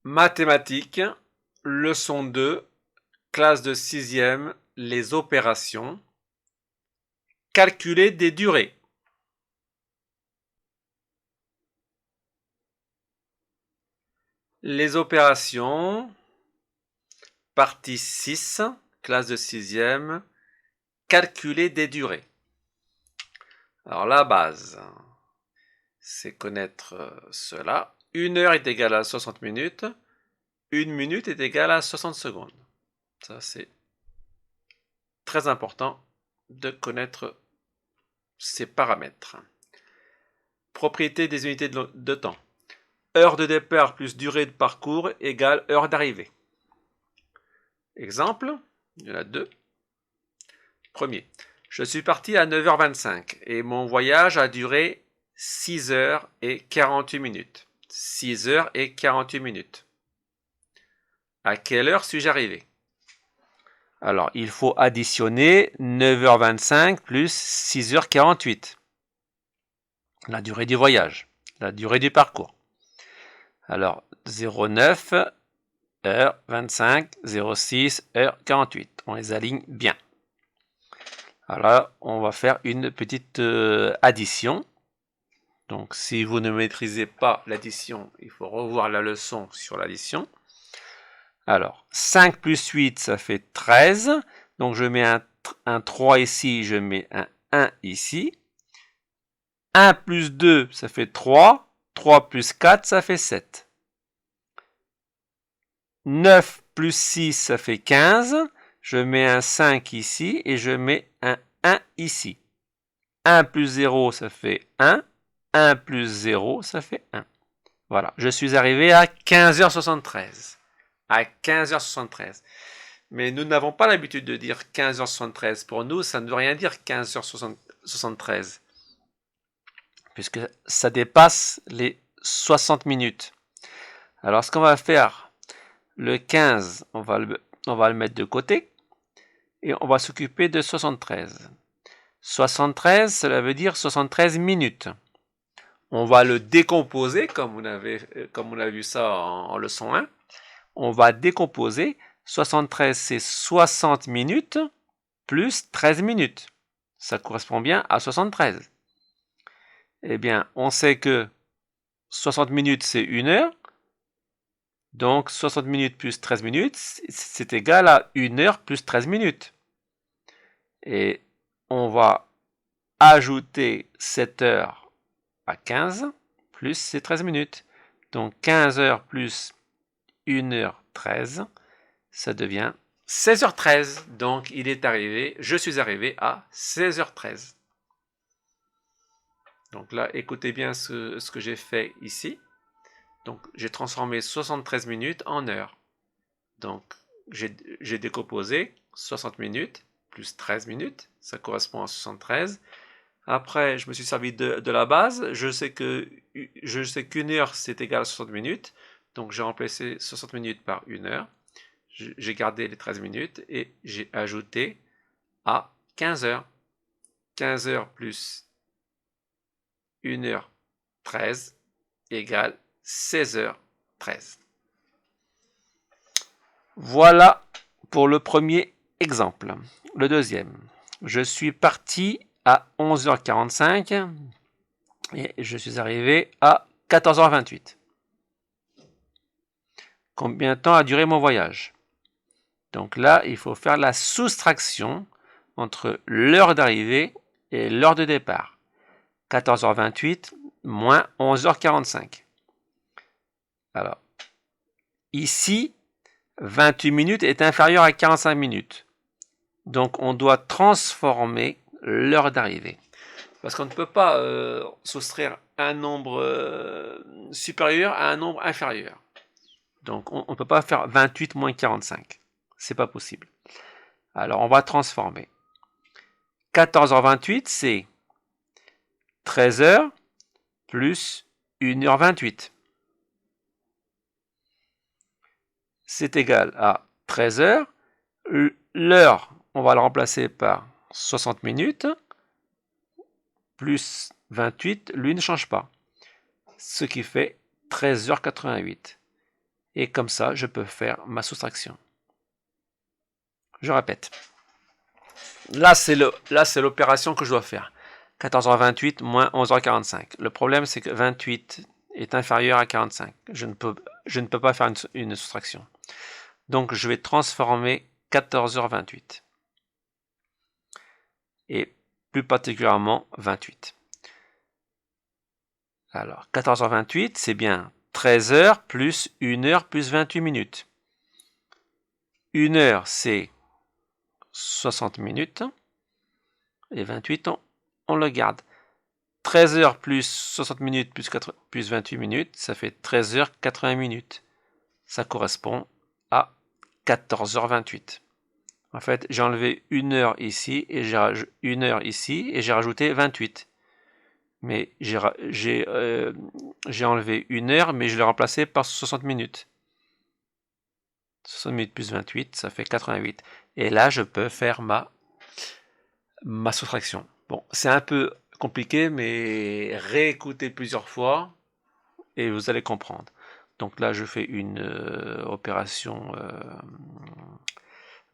Mathématiques, leçon 2, classe de 6e, les opérations. Calculer des durées. Les opérations, partie 6, classe de 6e, calculer des durées. Alors la base, c'est connaître cela. 1 heure est égale à 60 minutes. 1 minute est égale à 60 secondes. Ça, c'est très important de connaître ces paramètres. Propriété des unités de temps. Heure de départ plus durée de parcours égale heure d'arrivée. Exemple, il y en a deux. Premier, je suis parti à 9h25 et mon voyage a duré 6h48. 6h48. À quelle heure suis-je arrivé? Alors, il faut additionner 9h25 plus 6h48. La durée du voyage, la durée du parcours. Alors, 09, heure 25, 06, heure 48. On les aligne bien. Alors là, on va faire une petite addition. Donc, si vous ne maîtrisez pas l'addition, il faut revoir la leçon sur l'addition. Alors, 5 plus 8, ça fait 13. Donc, je mets un 3 ici, je mets un 1 ici. 1 plus 2, ça fait 3. 3 plus 4, ça fait 7. 9 plus 6, ça fait 15. Je mets un 5 ici et je mets un 1 ici. 1 plus 0, ça fait 1. 1 plus 0, ça fait 1. Voilà, je suis arrivé à 15h73. À 15h73. Mais nous n'avons pas l'habitude de dire 15h73. Pour nous, ça ne veut rien dire 15h73. Puisque ça dépasse les 60 minutes. Alors, ce qu'on va faire, le 15, on va le mettre de côté. Et on va s'occuper de 73. 73, cela veut dire 73 minutes. On va le décomposer, comme on a vu ça en leçon 1. On va décomposer. 73, c'est 60 minutes plus 13 minutes. Ça correspond bien à 73. Eh bien, on sait que 60 minutes, c'est 1 heure. Donc, 60 minutes plus 13 minutes, c'est égal à 1 heure plus 13 minutes. Et on va ajouter 7 heures à 15 plus ces 13 minutes. Donc 15 heures plus 1 heure 13, ça devient 16h13. Donc je suis arrivé à 16h13. Donc là, écoutez bien ce que j'ai fait ici. Donc j'ai transformé 73 minutes en heures. Donc j'ai décomposé 60 minutes plus 13 minutes, ça correspond à 73. Après, je me suis servi de la base. Je sais qu'une heure, c'est égal à 60 minutes. Donc, j'ai remplacé 60 minutes par 1 heure. J'ai gardé les 13 minutes et j'ai ajouté à 15 heures. 15 heures plus 1 heure 13 égale 16 heures 13. Voilà pour le premier exemple. Le deuxième. Je suis parti à 11h45. Et je suis arrivé à 14h28. Combien de temps a duré mon voyage? Donc là, il faut faire la soustraction entre l'heure d'arrivée et l'heure de départ. 14h28 moins 11h45. Alors, ici, 28 minutes est inférieur à 45 minutes. Donc, on doit transformer l'heure d'arrivée. Parce qu'on ne peut pas soustraire un nombre supérieur à un nombre inférieur. Donc, on ne peut pas faire 28 moins 45. C'est pas possible. Alors, on va transformer. 14h28, c'est 13h plus 1h28. C'est égal à 13h. L'heure, on va le remplacer par 60 minutes. Plus 28, lui ne change pas. Ce qui fait 13h88. Et comme ça, je peux faire ma soustraction. Je répète. Là, c'est l'opération que je dois faire. 14h28 moins 11h45. Le problème, c'est que 28 est inférieur à 45. Je ne peux pas faire une soustraction. Donc, je vais transformer 14h28. Et plus particulièrement 28. Alors, 14h28, c'est bien 13h plus 1 heure plus 28 minutes. 1 heure, c'est 60 minutes. Et 28, on le garde. 13 heures plus 60 minutes plus 28 minutes, ça fait 13 heures 80 minutes. Ça correspond à 14h28. En fait, j'ai enlevé 1 heure ici et j'ai rajouté 1 heure ici et j'ai rajouté 28. Mais j'ai enlevé 1 heure, mais je l'ai remplacé par 60 minutes. 60 minutes plus 28, ça fait 88. Et là, je peux faire ma soustraction. Bon, c'est un peu compliqué, mais réécoutez plusieurs fois et vous allez comprendre. Donc là, je fais une opération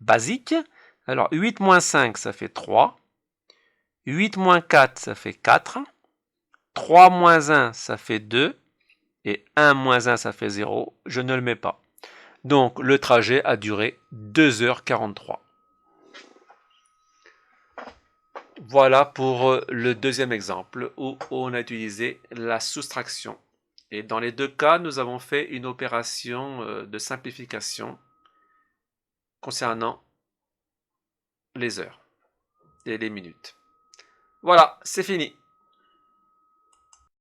basique. Alors, 8 moins 5, ça fait 3. 8 moins 4, ça fait 4. 3 moins 1, ça fait 2. Et 1 moins 1, ça fait 0. Je ne le mets pas. Donc, le trajet a duré 2h43. Voilà pour le deuxième exemple où on a utilisé la soustraction. Et dans les deux cas, nous avons fait une opération de simplification concernant les heures et les minutes. Voilà, c'est fini.